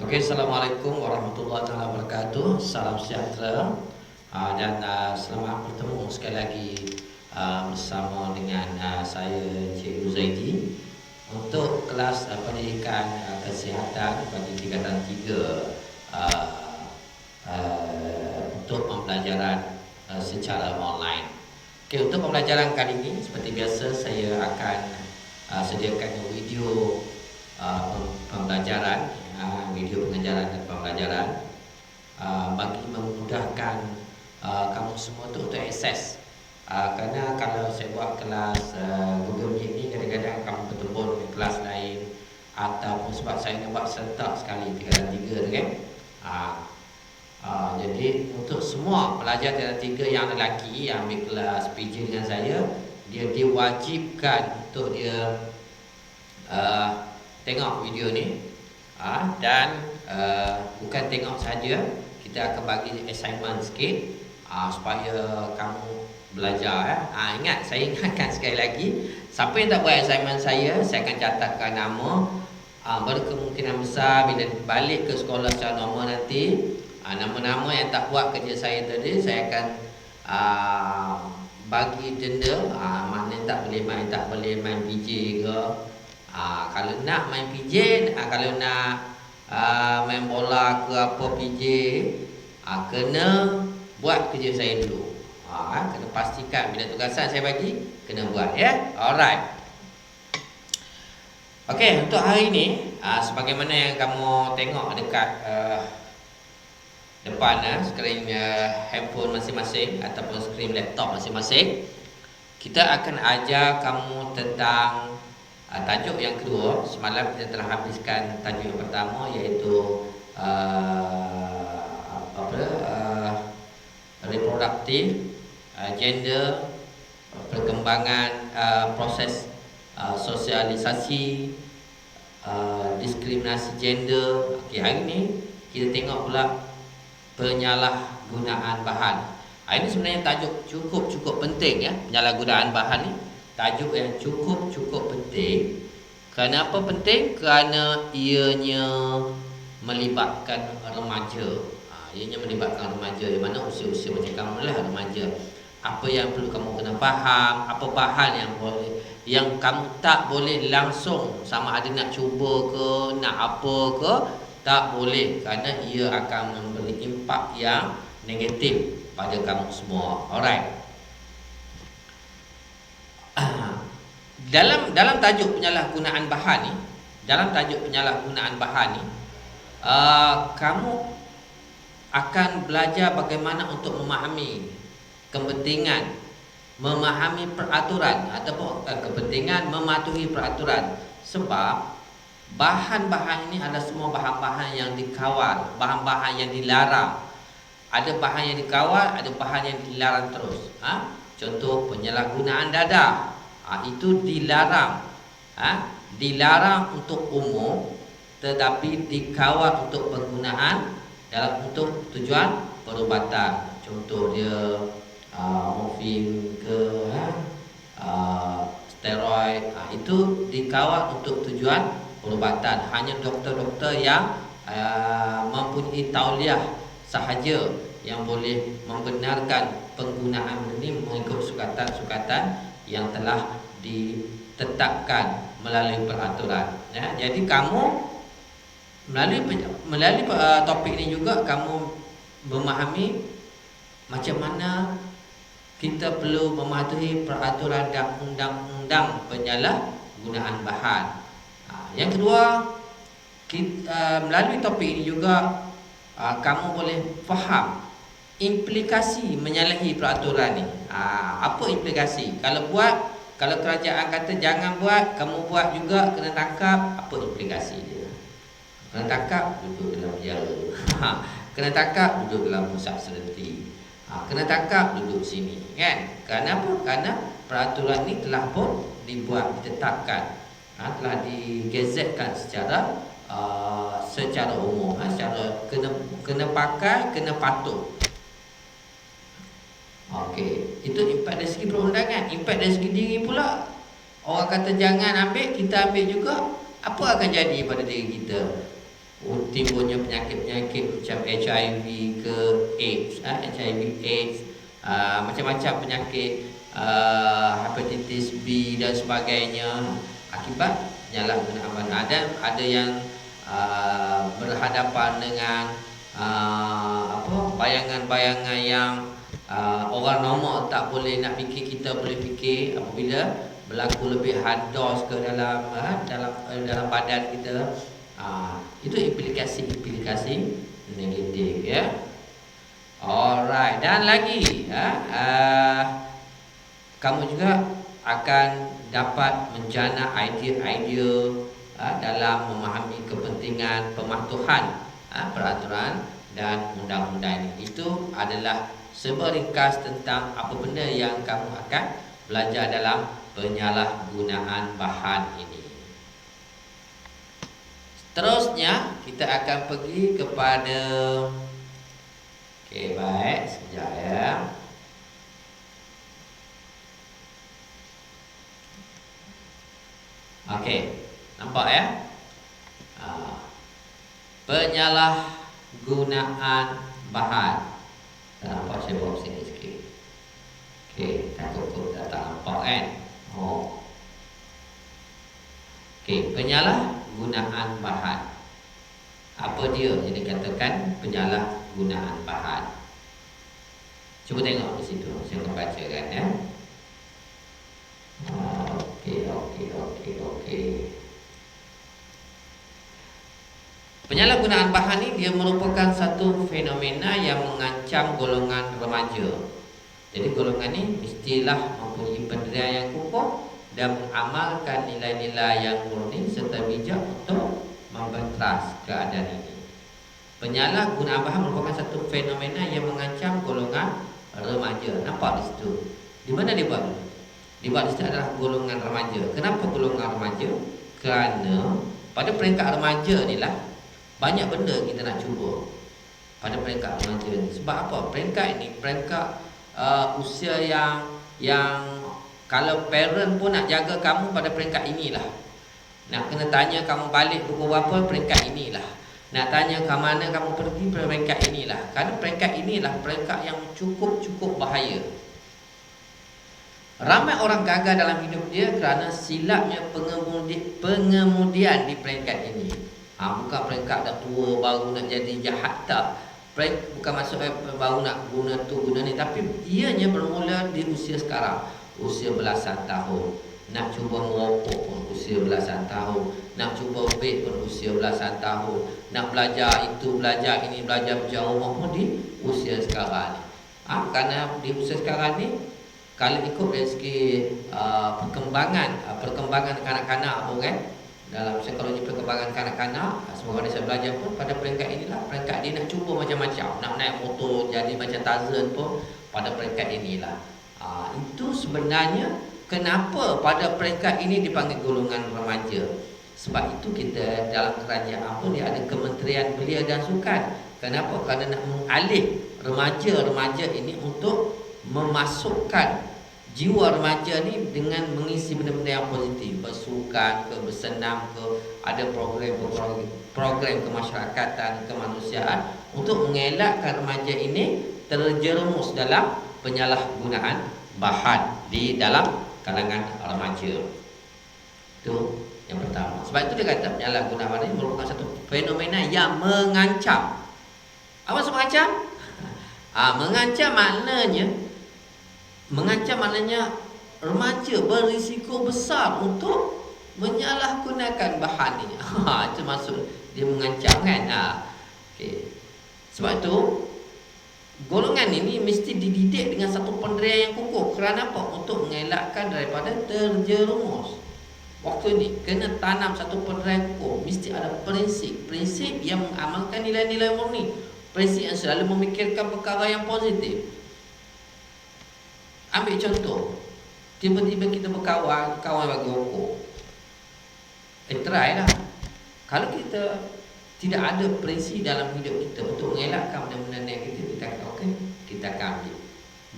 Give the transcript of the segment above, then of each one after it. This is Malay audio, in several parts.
Okey, Assalamualaikum warahmatullahi wabarakatuh. Salam sejahtera dan selamat bertemu sekali lagi bersama dengan saya Cik Ruzaidi untuk kelas pendidikan kesihatan bagi tingkatan 3 untuk pembelajaran secara online. Okey, untuk pembelajaran kali ini seperti biasa saya akan sediakan video pembelajaran, video pengajaran dan pembelajaran bagi memudahkan kamu semua untuk akses. Kerana kalau saya buat kelas Google Meet ni, kadang-kadang kamu bertemu dengan kelas lain, ataupun sebab saya nak buat serentak sekali tingkatan 3 tu kan. Jadi untuk semua pelajar tingkatan 3 yang lelaki yang ambil kelas PJ dengan saya, dia diwajibkan untuk dia tengok video ni dan bukan tengok saja, kita akan bagi assignment sikit supaya kamu belajar. Ingat, saya ingatkan sekali lagi, siapa yang tak buat assignment saya akan catatkan nama. Berkemungkinan besar bila balik ke sekolah secara normal nanti, nama-nama yang tak buat kerja saya tadi, saya akan bagi denda. Mana tak boleh main PJ ke. Kalau nak main PJ, kalau nak main bola ke apa PJ, kena buat kerja saya dulu. Kena pastikan bila tugasan saya bagi, kena buat ya. Alright. Okey, untuk hari ini sebagaimana yang kamu tengok dekat depan skrin handphone masing-masing ataupun skrin laptop masing-masing, kita akan ajar kamu tentang tajuk yang kedua. Semalam kita telah habiskan tajuk yang pertama, iaitu reproduktif, gender, perkembangan proses sosialisasi, diskriminasi gender. Okey, hari ini kita tengok pula penyalahgunaan bahan. Ini sebenarnya tajuk cukup penting ya, penyalahgunaan bahan ni. Tajuk yang cukup penting. Kenapa penting? Kerana ianya melibatkan remaja. Ianya melibatkan remaja, di mana usia-usia macam kamu lah remaja. Apa yang perlu kamu kena faham, apa bahan yang kamu tak boleh langsung, sama ada nak cuba ke, nak apa ke, tak boleh, kerana ia akan memberi impak yang negatif pada kamu semua. Alright. Dalam tajuk penyalahgunaan bahan ni, kamu akan belajar bagaimana untuk memahami kepentingan memahami peraturan ataupun kepentingan mematuhi peraturan. Sebab bahan-bahan ini adalah semua bahan-bahan yang dikawal, bahan-bahan yang dilarang. Ada bahan yang dikawal, ada bahan yang dilarang terus. Contoh penyalahgunaan dadah, itu dilarang. Dilarang untuk umum, tetapi dikawal untuk penggunaan untuk tujuan perubatan. Contoh dia morfin ke steroid, itu dikawal untuk tujuan perubatan. Hanya doktor-doktor yang mempunyai tauliah sahaja yang boleh membenarkan penggunaan ini mengikut sukatan-sukatan yang telah ditetapkan melalui peraturan. Jadi kamu melalui topik ini juga kamu memahami macam mana kita perlu mematuhi peraturan dan undang-undang penyalahgunaan bahan. Yang kedua, melalui topik ini juga kamu boleh faham implikasi menyalahi peraturan ni. Apa implikasi? Kalau kerajaan kata jangan buat, kamu buat juga, kena tangkap, apa implikasi dia? Kena tangkap, duduk dalam penjara. Kena tangkap, duduk dalam pusat serenti. Kena tangkap, duduk sini, kan? Kerana apa? Kerana peraturan ni telah pun dibuat, ditetapkan, telah digazetkan secara umum, secara kena pakai, kena patuh. Okey, itu impak dari segi perundangan. Impak dari segi diri pula, orang kata jangan ambil, kita ambil juga, apa akan jadi pada diri kita? timbulnya penyakit-penyakit macam HIV ke AIDS, HIV AIDS, macam-macam penyakit, hepatitis B dan sebagainya, akibat penyalahgunaan bahan. Ada yang berhadapan dengan bayangan-bayangan yang orang normal tak boleh nak fikir, kita boleh fikir apabila berlaku lebihan dos ke dalam badan kita. Itu implikasi negatif, ya. Alright, dan lagi kamu juga akan dapat menjana idea-idea dalam memahami kepentingan pematuhan peraturan dan undang-undang ini. Itu adalah seberingkas tentang apa benda yang kamu akan belajar dalam penyalahgunaan bahan ini. Seterusnya kita akan pergi kepada baik, sekejap ya. Nampak ya? Penyalahgunaan bahan. Tak nampak, saya bawa sini sikit. Tak cukup, tak nampak kan? Penyalahgunaan bahan. Apa dia yang dikatakan penyalahgunaan bahan? Cuba tengok di situ, saya akan bacakan ya. Penyalahgunaan bahan ini dia merupakan satu fenomena yang mengancam golongan remaja. Jadi golongan ini mestilah mempunyai pendirian yang kukuh dan mengamalkan nilai-nilai yang murni serta bijak untuk membenteras keadaan ini. Penyalahgunaan bahan merupakan satu fenomena yang mengancam golongan remaja. Nampak di situ. Di mana dia buat? Dibuat di situ adalah golongan remaja. Kenapa golongan remaja? Kerana pada peringkat remaja ni lah banyak benda kita nak cuba pada peringkat remaja ni. Sebab apa? Peringkat ini peringkat usia yang kalau parent pun nak jaga kamu pada peringkat inilah. Nak kena tanya kamu balik pukul berapa, peringkat inilah. Nak tanya ke mana kamu pergi, peringkat inilah. Kerana peringkat inilah peringkat yang cukup bahaya. Ramai orang gagal dalam hidup dia kerana silapnya pengemudian di peringkat ini. Bukan peringkat dah tua baru nak jadi jahat, tak. Bukan maksud baru nak guna tu guna ni, tapi ianya bermula di usia sekarang, usia belasan tahun. Nak cuba merokok pun usia belasan tahun, nak cuba vape pun usia belasan tahun, nak belajar itu, belajar ini, belajar berjauh pun di usia sekarang ni. Kerana di usia sekarang ni, kalau ikut dari segi perkembangan kanak-kanak pun kan, dalam psikologi perkembangan kanak-kanak, semoga saya belajar pun pada peringkat inilah, peringkat dia nak cuba macam-macam, nak naik motor jadi macam Tarzan pun pada peringkat inilah. Itu sebenarnya kenapa pada peringkat ini dipanggil golongan remaja. Sebab itu kita dalam kerajaan pun dia ada Kementerian Belia dan Sukan. Kenapa? Kerana nak mengalih remaja-remaja ini untuk memasukkan jiwa remaja ni dengan mengisi benda-benda yang positif, bersukan ke, bersenam ke, ada program kemasyarakatan, kemanusiaan untuk mengelakkan remaja ini terjerumus dalam penyalahgunaan bahan di dalam kalangan remaja. Itu yang pertama. Sebab itu dia kata penyalahgunaan bahan ini merupakan satu fenomena yang mengancam. Apa maksud mengancam? Mengancam maknanya remaja berisiko besar untuk menyalahgunakan bahan ni. Itu maksud dia mengancam kan. Sebab itu golongan ini mesti dididik dengan satu pendirian yang kukuh. Kerana apa? Untuk mengelakkan daripada terjerumus. Waktu ini kena tanam satu pendirian kukuh. Mesti ada prinsip yang mengamalkan nilai-nilai murni, prinsip yang selalu memikirkan perkara yang positif. Ambil contoh, tiba-tiba kita berkawan, kawan bagi rokok. Try lah. Kalau kita tidak ada prinsip dalam hidup kita untuk mengelakkan benda-benda negatif, kita kata okey, kita akan ambil.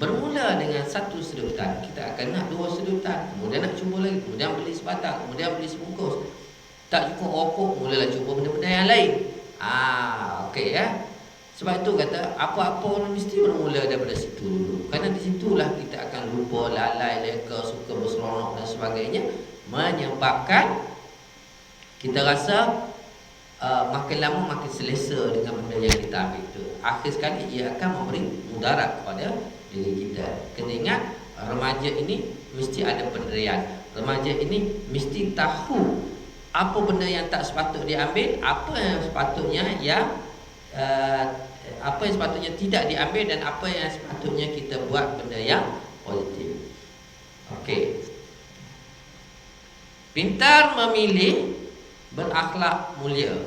Bermula dengan satu sedutan, kita akan nak 2 sedutan, kemudian nak cuba lagi, kemudian beli sebatang, kemudian beli sebungkus. Tak cukup rokok, mulalah cuba benda-benda yang lain. Okey ya. Sebab itu kata apa-apa mesti bermula daripada situ dulu. Kerana di situlah kita akan lupa, lalai, leka, suka berseronok dan sebagainya, menyebabkan kita rasa makin lama makin selesa dengan benda yang kita ambil itu. Akhir sekali ia akan memberi mudarat kepada diri kita. Kena ingat, remaja ini mesti ada pendirian. Remaja ini mesti tahu apa benda yang tak sepatut diambil, apa yang sepatutnya apa yang sepatutnya tidak diambil, dan apa yang sepatutnya kita buat benda yang positif. Okey. Pintar memilih, berakhlak mulia.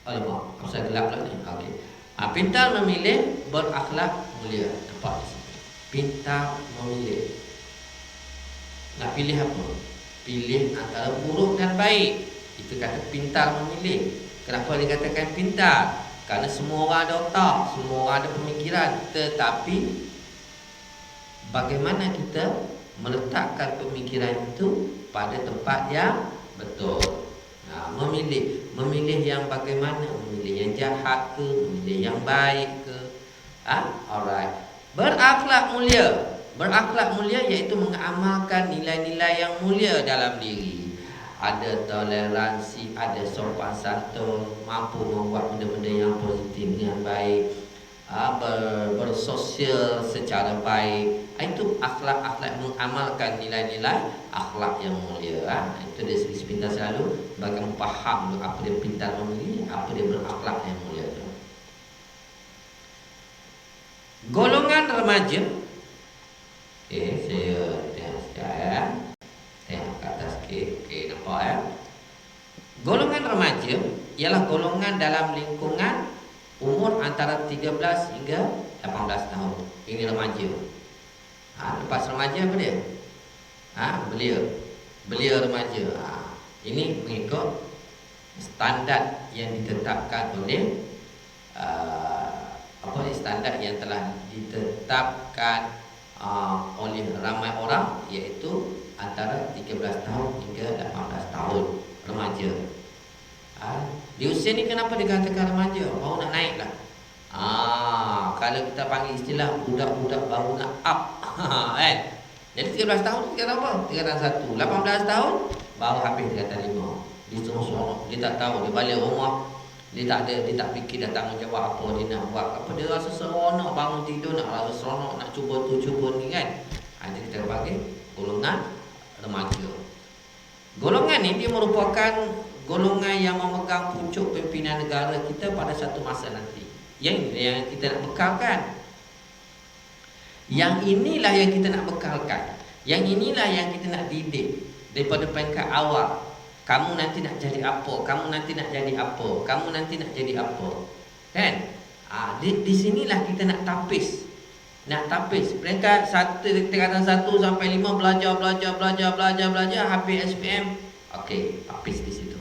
Alamak, pasal gelap lah ni. Okey. Pintar memilih, berakhlak mulia. Nampak di sini. Pintar memilih. Nak pilih apa? Pilih antara buruk dan baik. Itu kata pintar memilih. Kenapa dikatakan pintar? Kerana semua orang ada otak, semua orang ada pemikiran, tetapi bagaimana kita meletakkan pemikiran itu pada tempat yang betul. Memilih yang bagaimana? Memilih yang jahat ke, memilih yang baik ke? Alright. Berakhlak mulia. Berakhlak mulia iaitu mengamalkan nilai-nilai yang mulia dalam diri. Ada toleransi, ada sopan santun, mampu membuat benda-benda yang positif dengan baik, bersosial secara baik. Itu akhlak-akhlak, mengamalkan nilai-nilai akhlak yang mulia. Itu dari segi pintar selalu bagi faham apa dia pintar memilih, apa dia berakhlak yang mulia itu. Golongan remaja. Saya tengok sekejap ya. Tengok kat atas sikit. Nampak ya. Golongan remaja ialah golongan dalam lingkungan umur antara 13 hingga 18 tahun. Ini remaja. Lepas remaja apa dia? Belia remaja. Ini mengikut standard yang ditetapkan oleh standard yang telah ditetapkan oleh ramai orang, iaitu antara 13 tahun hingga 18 tahun remaja. Di usia ni kenapa dikatakan remaja? Baru nak naik lah. Kalau kita panggil istilah budak-budak baru nak up. Kan? Jadi 13 tahun tingkatan apa? Tingkatan 1. 18 tahun baru habis tingkatan 5. Dia seronok. Dia tak tahu, dia balik rumah, dia tak fikir dah tanggungjawab apa dia nak buat. Apa dia rasa seronok, bangun tidur nak rasa seronok, nak cuba tu cuba ni kan. Jadi kita panggil golongan remaja. Golongan ni dia merupakan golongan yang memegang pucuk pimpinan negara kita pada satu masa nanti. Yang kita nak bekalkan. Yang inilah yang kita nak bekalkan. Yang inilah yang kita nak didik daripada peringkat awal. Kamu nanti nak jadi apa? Kamu nanti nak jadi apa? Kamu nanti nak jadi apa? Kan? Di sinilah kita nak tapis. Nak tapis. Peringkat tingkatan 1 sampai 5 belajar habis SPM. Okey, tapis di situ.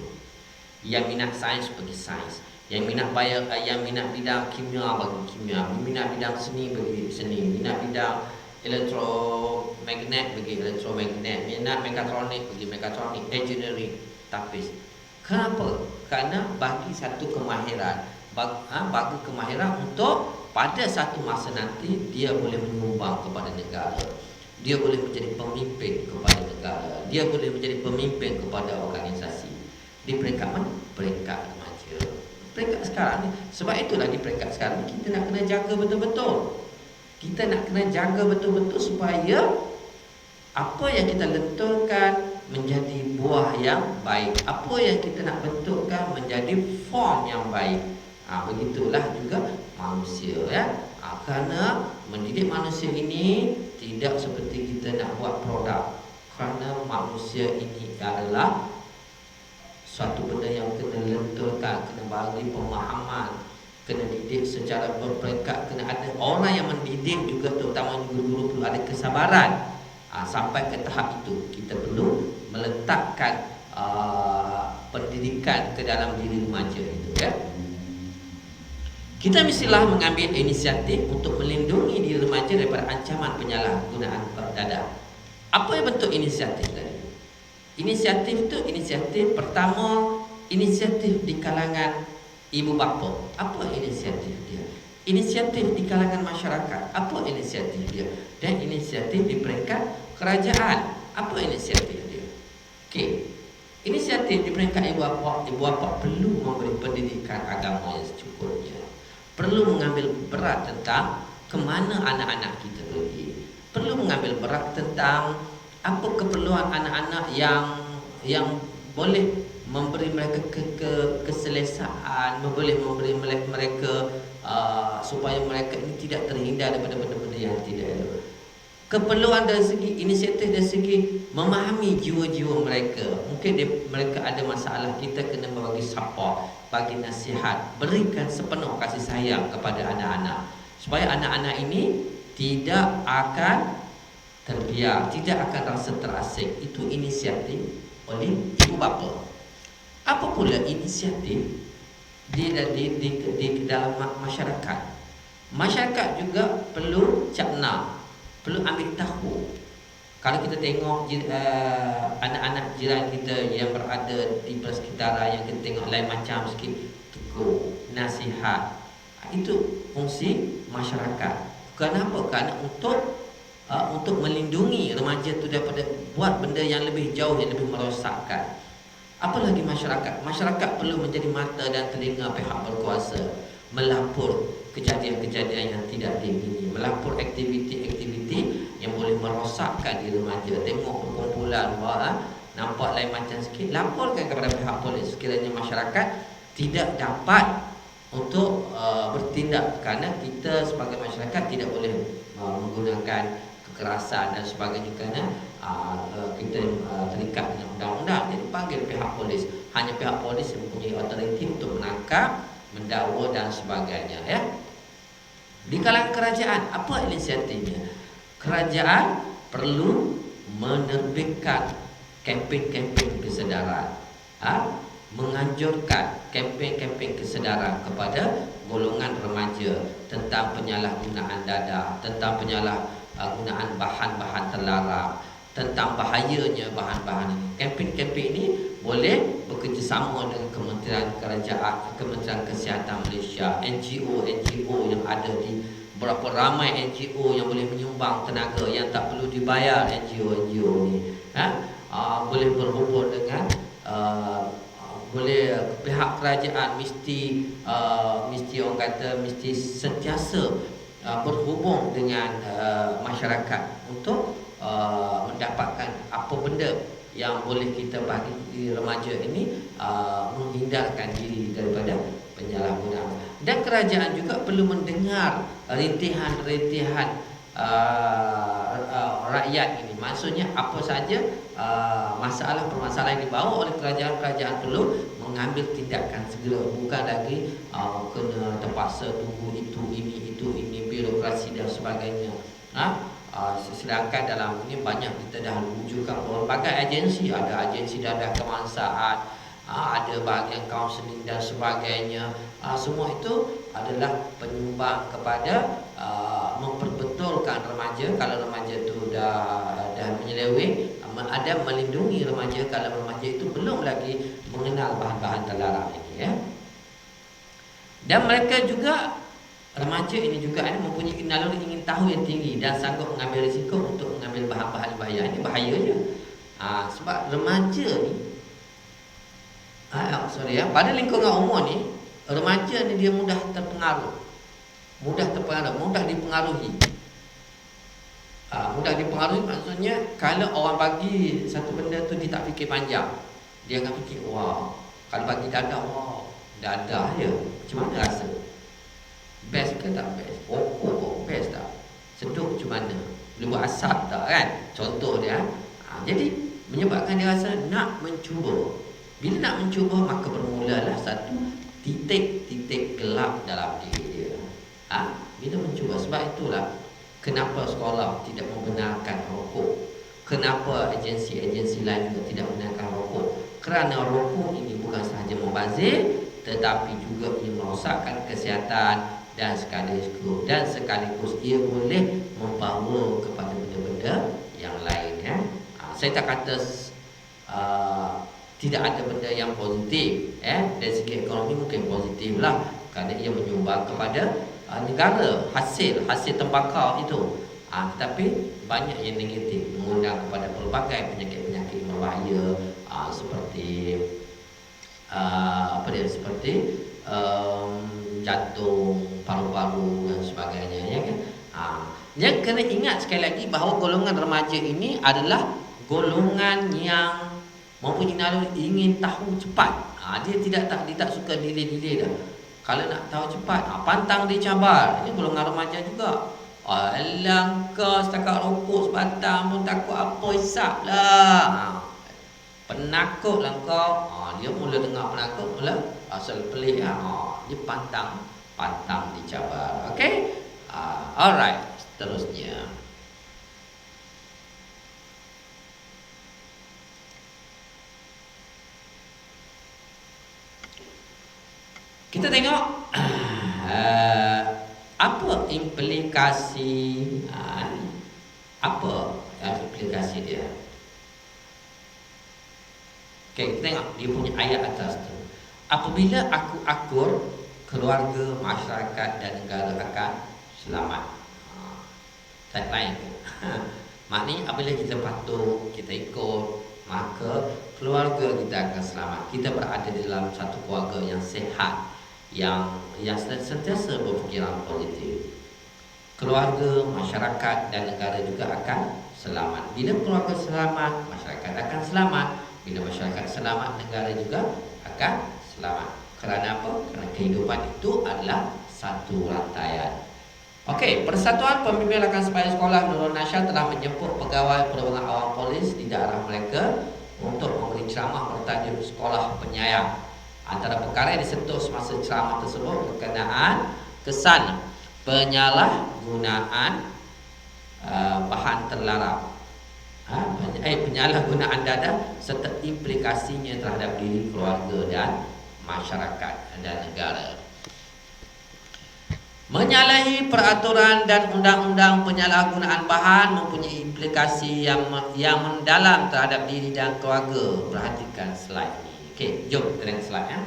Yang minat sains pergi sains. Yang minat minat bidang kimia bagi kimia. Minat bidang seni bagi seni. Minat bidang elektromagnet bagi elektromagnet. Minat mekatronik bagi mekatronik. Engineering. Tapis. Kenapa? Kerana bagi satu kemahiran, bagi kemahiran untuk pada satu masa nanti dia boleh menyumbang kepada negara. Dia boleh menjadi pemimpin kepada negara. Dia boleh menjadi pemimpin kepada organisasi. Di peringkat mana? Peringkat remaja. Peringkat sekarang ni. Sebab itulah di peringkat sekarang ni kita nak kena jaga betul-betul. Kita nak kena jaga betul-betul supaya apa yang kita lenturkan menjadi buah yang baik. Apa yang kita nak bentukkan menjadi form yang baik. Begitulah juga manusia ya. Kerana mendidik manusia ini tidak seperti kita nak buat produk. Kerana manusia ini adalah suatu benda yang kena lenturkan, kena bagi pemahaman, kena didik secara berperingkat, kena ada orang yang mendidik juga, terutama guru-guru perlu ada kesabaran. Sampai ke tahap itu kita perlu meletakkan pendidikan ke dalam diri remaja itu ya. Kita mestilah mengambil inisiatif untuk melindungi diri remaja daripada ancaman penyalahgunaan dadah. Apa yang bentuk inisiatif tadi? Inisiatif itu, inisiatif pertama inisiatif di kalangan ibu bapa. Apa inisiatif dia? Inisiatif di kalangan masyarakat. Apa inisiatif dia? Dan inisiatif di peringkat kerajaan. Apa inisiatif dia? Okey. Inisiatif di peringkat ibu bapa perlu memberi pendidikan agama yang secukupnya. Perlu mengambil berat tentang ke mana anak-anak kita pergi. Perlu mengambil berat tentang apa keperluan anak-anak yang boleh memberi mereka keselesaan, boleh memberi mereka supaya mereka ini tidak terhindar daripada benda-benda yang tidak elok. Keperluan dari segi inisiatif, dari segi memahami jiwa-jiwa mereka. Mungkin mereka ada masalah, kita kena bagi support, bagi nasihat, berikan sepenuh kasih sayang kepada anak-anak, supaya anak-anak ini tidak akan terbiar, tidak akan rasa terasing. Itu inisiatif oleh ibu bapa. Apa pula inisiatif di dalam masyarakat? Masyarakat juga perlu cakna, perlu ambil tahu. Kalau kita tengok anak-anak jiran kita yang berada di persekitaran, yang kita tengok lain macam sikit, tegur, nasihat, itu fungsi masyarakat. Kenapa? Kerana untuk melindungi remaja itu daripada buat benda yang lebih jauh, yang lebih merosakkan. Apalagi masyarakat. Masyarakat perlu menjadi mata dan telinga pihak berkuasa, melapor kejadian-kejadian yang tidak diingini, melapor aktiviti-aktiviti yang boleh merosakkan di remaja. Tengok perkumpulan nampak lain macam sikit, laporkan kepada pihak polis sekiranya masyarakat tidak dapat untuk bertindak, kerana kita sebagai masyarakat tidak boleh menggunakan kekerasan dan sebagainya, kerana kita terikat dengan undang-undang. Jadi panggil pihak polis. Hanya pihak polis yang mempunyai otoriti untuk menangkap, mendakwa dan sebagainya, ya. Di kalangan kerajaan, apa inisiatifnya? Kerajaan perlu menerbitkan kempen-kempen kesedaran, menganjurkan kempen-kempen kesedaran kepada golongan remaja tentang penyalahgunaan dadah, tentang penyalahgunaan bahan-bahan terlarang, tentang bahayanya bahan-bahan ini. Kempen-kempen ini boleh bekerjasama dengan Kementerian Kerajaan, Kementerian Kesihatan Malaysia, NGO yang ada di berapa ramai NGO yang boleh menyumbang tenaga yang tak perlu dibayar. NGO ni boleh berhubung dengan boleh pihak kerajaan mesti orang kata mesti sentiasa berhubung dengan masyarakat untuk mendapatkan apa benda yang boleh kita bagi di remaja ini, menghindarkan diri daripada penyalahgunaan. Dan kerajaan juga perlu mendengar rintihan-rintihan rakyat ini. Maksudnya apa saja masalah-permasalahan yang dibawa oleh kerajaan perlu mengambil tindakan segera, bukan lagi kena terpaksa tunggu itu ini birokrasi dan sebagainya. Sedangkan dalam ini banyak kita dah wujudkan berbagai agensi, ada agensi dadah kemansaan, ada bahagian kaunseling dan sebagainya. Semua itu adalah penyumbang kepada memperbetulkan remaja. Kalau remaja itu dah menyeleweng, ada melindungi remaja kalau remaja itu belum lagi mengenal bahan-bahan terlarang ini, ya. Dan mereka juga, remaja ini juga mempunyai naluri ingin tahu yang tinggi dan sanggup mengambil risiko untuk mengambil bahan-bahan bahaya. Ini bahayanya. Sebab remaja ni pada lingkungan umur ni, remaja ni dia mudah terpengaruh, mudah dipengaruhi. Mudah dipengaruhi maksudnya kalau orang bagi satu benda tu dia tak fikir panjang. Dia akan fikir, wah, kalau bagi dadah, dadah je, macam mana rasa? Best ke tak best? Best tak? Seduk macam mana? Boleh buat asap tak, kan? Contoh dia. Jadi menyebabkan dia rasa nak mencuba. Bila nak mencuba, maka bermulalah satu titik-titik gelap dalam diri dia. Bila mencuba. Sebab itulah kenapa sekolah tidak membenarkan rokok. Kenapa agensi-agensi lain juga tidak membenarkan rokok. Kerana rokok ini bukan sahaja membazir, tetapi juga ia merosakkan kesihatan dan sekaligus ia boleh membawa kepada benda-benda yang lain, ya. Saya tak kata tidak ada benda yang positif. Dari segi ekonomi mungkin positif lah, kerana ia menyumbang kepada negara hasil tembakau itu. Tetapi banyak yang negatif, mengundang kepada pelbagai penyakit-penyakit berbahaya, seperti seperti jantung, paru-paru dan sebagainya, ya kan. Yang kena ingat sekali lagi bahawa golongan remaja ini adalah golongan yang mempunyai naluri ingin tahu cepat. Dia tak suka delay dah. Kalau nak tahu cepat, pantang dicabar. Ini golongan remaja juga. Alang kau setakat rokok sebatang pun takut apa, hisap lah. Penakut lah kau. Dia mula dengar penakut, mula asal pelik. Dia pantang dicabar. Okay? Alright, seterusnya. Kita tengok apa implikasi dia. Okay, kita tengok dia punya ayat atas tu. Apabila aku akur, keluarga, masyarakat dan negara akan selamat. Tagline tu. Maknanya apabila kita patuh, kita ikut, maka keluarga kita akan selamat. Kita berada di dalam satu keluarga yang sihat, yang sentiasa berfikiran positif. Keluarga, masyarakat dan negara juga akan selamat. Bila keluarga selamat, masyarakat akan selamat. Bila masyarakat selamat, negara juga akan selamat. Kerana apa? Kerana kehidupan itu adalah satu rantaian. Okey, Persatuan Pembimbing Rakan Sebaya Sekolah Nurul Nasha telah menjemput pegawai Perhubungan Awam Polis di daerah mereka untuk memberi ceramah bertajuk Sekolah Penyayang. Antara perkara yang disentuh semasa ceramah tersebut berkenaan kesan penyalahgunaan bahan terlarang, penyalahgunaan dadah serta implikasinya terhadap diri, keluarga dan masyarakat dan negara. Menyalahi peraturan dan undang-undang penyalahgunaan bahan mempunyai implikasi yang mendalam terhadap diri dan keluarga. Perhatikan slide ini. Okey, jom kita tengok slide ya.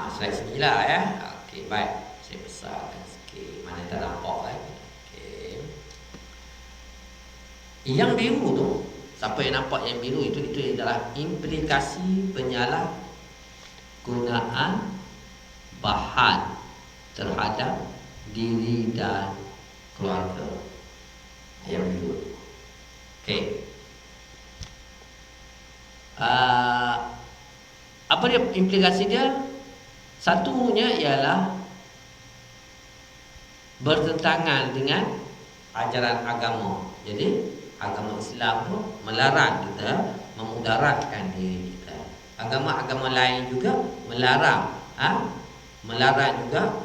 Slide sini lah ya. Okey, baik. Saya besarkan sikit. Mana tak nampak lagi. Okey. Yang biru tu, siapa yang nampak yang biru itu adalah implikasi penyalahgunaan bahan terhadap diri dan keluarga. Yang biru. Okey. Apa dia implikasi dia? Satunya ialah bertentangan dengan ajaran agama. Jadi agama Islam tu melarang kita memudaratkan diri kita. Agama-agama lain juga melarang juga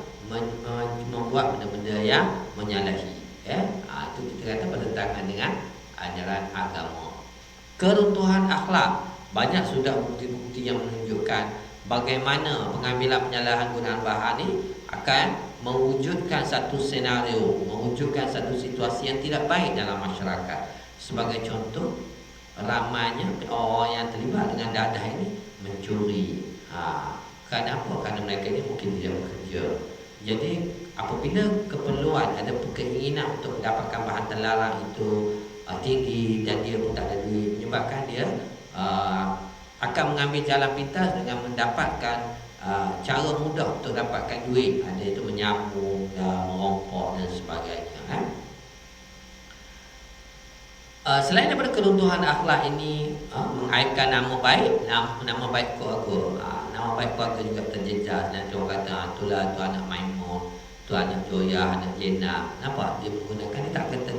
membuat benda-benda yang menyalahi. Itu kita kata bertentangan dengan ajaran agama. Keruntuhan akhlak. Banyak sudah bukti-bukti yang menunjukkan bagaimana pengambilan penyalahgunaan bahan ini akan mewujudkan satu senario, mewujudkan satu situasi yang tidak baik dalam masyarakat. Sebagai contoh, ramainya orang yang terlibat dengan dadah ini mencuri. Kenapa? Kerana mereka ini mungkin tidak bekerja. Jadi apabila keperluan, ada keinginan untuk mendapatkan bahan terlarang itu tinggi dan dia pun tak ada duit, menyebabkan dia akan mengambil jalan pintas dengan mendapatkan cara mudah untuk dapatkan duit. Ada itu menyambung, merompok dan sebagainya. Selain daripada keruntuhan akhlak ini mengaibkan nama baik keluarga, nama baik keluarga juga terjejas. Dan orang kata itulah tu anak Maimun, tu anak Joya, anak Lena. Nampak dia menggunakan, dia tak kata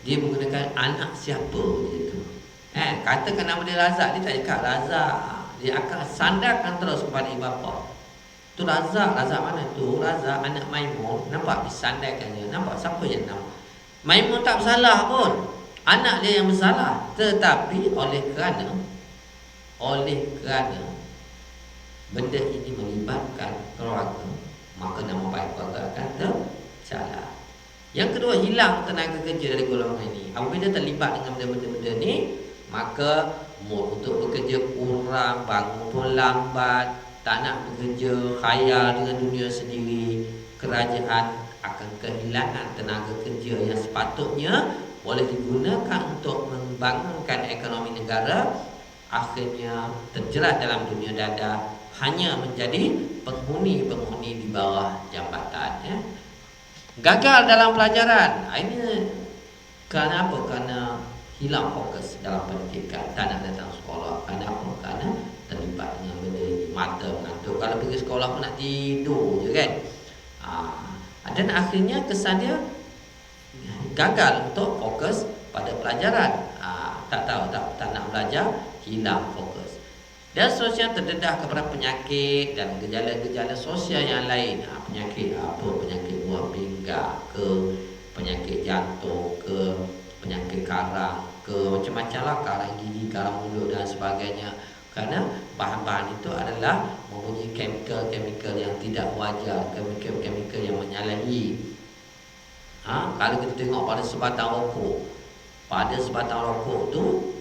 dia menggunakan anak siapa gitu. Katakan nama dia Razak, dia tak cakap Razak. Dia akan sandarkan terus kepada ibu bapa. Tu Razak mana tu? Razak anak Maimun. Nampak disandarkannya. Nampak siapa yang nama? Maimun tak bersalah pun. Anak dia yang bersalah. Tetapi oleh kerana benda ini melibatkan keluarga, maka nama baik keluarga akan tercalar. Yang kedua, hilang tenaga kerja dari golongan ini. Apabila terlibat dengan benda-benda ni, maka mood untuk bekerja kurang, bangun pun lambat, tak nak bekerja, khayal dengan dunia sendiri, kerajaan akan kehilangan tenaga kerja yang sepatutnya boleh digunakan untuk membangunkan ekonomi negara. Akhirnya terjerat dalam dunia dadah, hanya menjadi penghuni-penghuni di bawah jambatan, ya. Gagal dalam pelajaran. Ini kerana apa? Kerana hilang fokus dalam pendidikan, tak nak datang sekolah. Kerana apa? Kerana terlibat dengan benda ini, mata mengantuk. Kalau pergi sekolah pun nak tidur je kan. Dan akhirnya kesan dia gagal untuk fokus pada pelajaran. Tak tahu, tak nak belajar, hilang fokus. Dan seterusnya terdedah kepada penyakit dan gejala-gejala sosial yang lain. Penyakit apa? Penyakit buah pinggang ke, penyakit jantung ke, penyakit karang ke, macam-macam lah, karang gigi, karang mulut dan sebagainya. Kerana bahan-bahan itu adalah mempunyai chemical yang tidak wajar, chemical yang menyalahi. Kalau kita tengok pada sebatang rokok, tu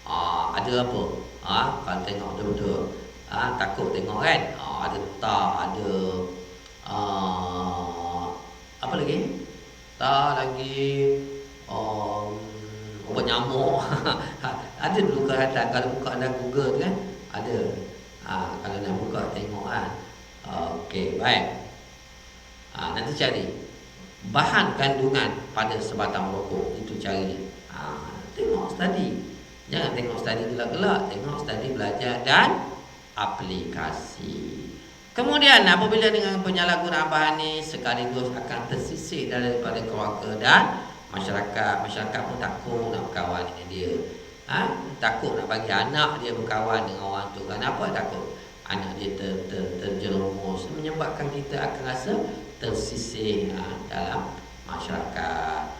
ada apa? Kalau tengok betul-betul, takut tengok kan. Ada tar, ada apa lagi? Tar lagi, obat nyamuk. Ada dulu kelihatan kalau buka dalam Google tu kan, ada. Kalau nak buka tengok kan. Okey, baik. Nanti cari bahan kandungan pada sebatang rokok, itu cari. Tengok study. Jangan tengok study gelak-gelak, tengok study belajar dan aplikasi. Kemudian apabila dengan penyalahgunaan bahan ini sekaligus akan tersisih daripada keluarga dan masyarakat. Masyarakat pun takut nak berkawan dengan dia. Takut nak bagi anak dia berkawan dengan orang tu. Kenapa takut? Anak dia terjerumus, menyebabkan kita akan rasa tersisih dalam masyarakat.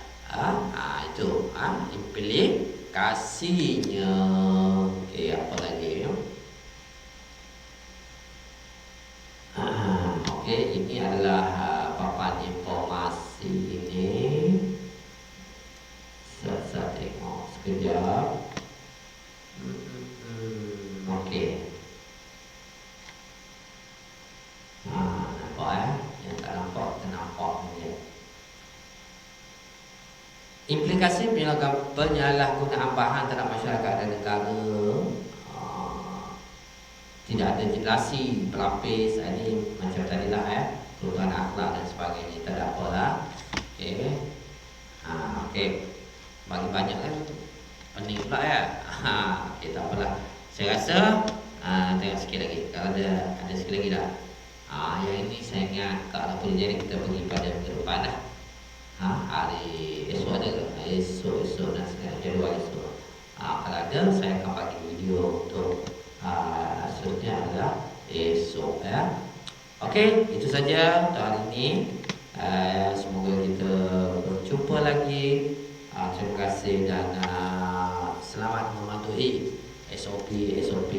Itu implikasinya. Okey, apa lagi? Okey, ini adalah papan informasi ini. Saya tengok sekejap. Okey. Nampak yang tak nampak, kita nampak ni. Implikasi penyalahgunaan bahan terhadap masyarakat dan negara. Tidak ada jelasasi pelapis. Ini macam tadilah, perubahan akhlak dan sebagainya. Tak ada apalah. Okey. Okey. Bagi banyak kan pening pula ya. Okey, tak apalah. Saya rasa tengok sikit lagi. Kalau ada sikit lagi dah. Yang ini saya ingat kalau boleh jadi kita pergi pada minggu depan dah. Hari esok ada ke? Esok dan jadual esok. Kalau ada, saya akan bagi video untuk seterusnya adalah esok, ya. Okey, itu saja untuk hari ini. Semoga kita berjumpa lagi. Terima kasih dan selamat mematuhi SOP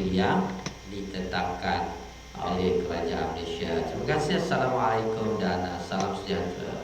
yang ditetapkan oleh Kerajaan Malaysia. Terima kasih. Assalamualaikum dan salam sejahtera.